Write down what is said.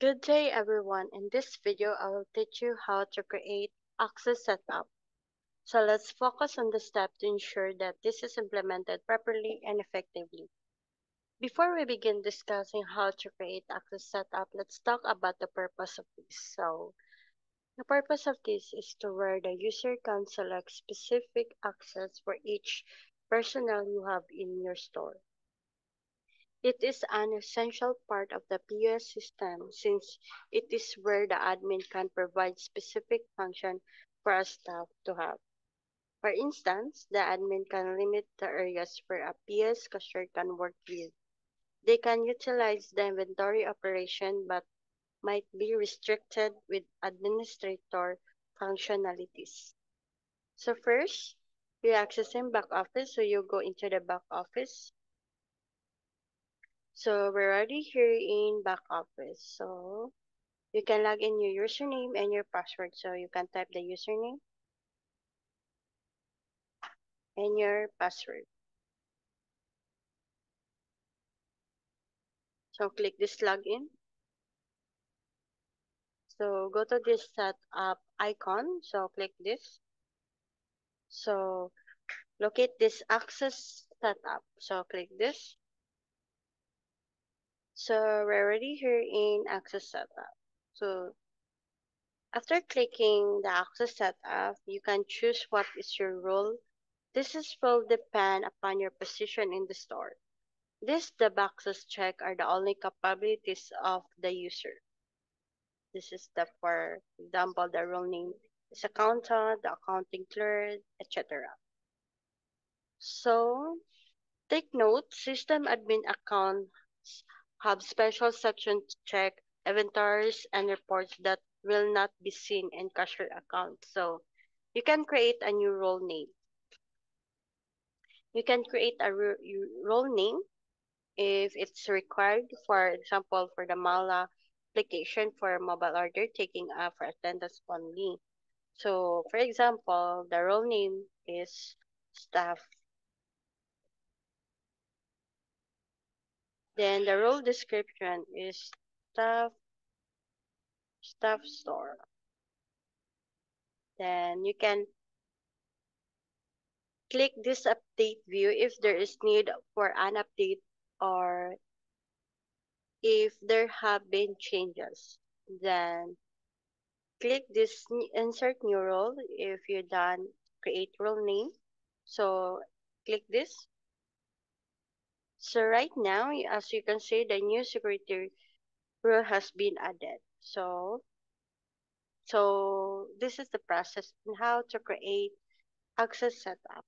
Good day everyone. In this video, I will teach you how to create access setup. So let's focus on the step to ensure that this is implemented properly and effectively. Before we begin discussing how to create access setup, let's talk about the purpose of this. So the purpose of this is to where the user can select specific access for each personnel you have in your store. It is an essential part of the POS system since it is where the admin can provide specific function for a staff to have. For instance, the admin can limit the areas where a PS cashier can work with. They can utilize the inventory operation but might be restricted with administrator functionalities. So first, we accessing back office, so you go into the back office. So we're already here in back office. So you can log in your username and your password. So you can type the username and your password. So click this login. So go to this setup icon. So click this. So locate this access setup. So click this. So we're already here in access setup. So after clicking the access setup, you can choose what is your role. This is will depend upon your position in the store. The boxes check are the only capabilities of the user. This is the, for example, the role name is accountant, the accounting clerk, etc. So take note, system admin accounts have special sections to check inventories and reports that will not be seen in cashier accounts. So you can create a new role name. You can create a role name if it's required, for example, for the Mala application for mobile order taking for attendance only. So, for example, the role name is staff. Then the role description is staff staff store. Then you can click this update view if there is need for an update or if there have been changes. Then click this insert new role if you're done create role name. So click this. So right now, as you can see, the new security rule has been added. So this is the process on how to create access setup.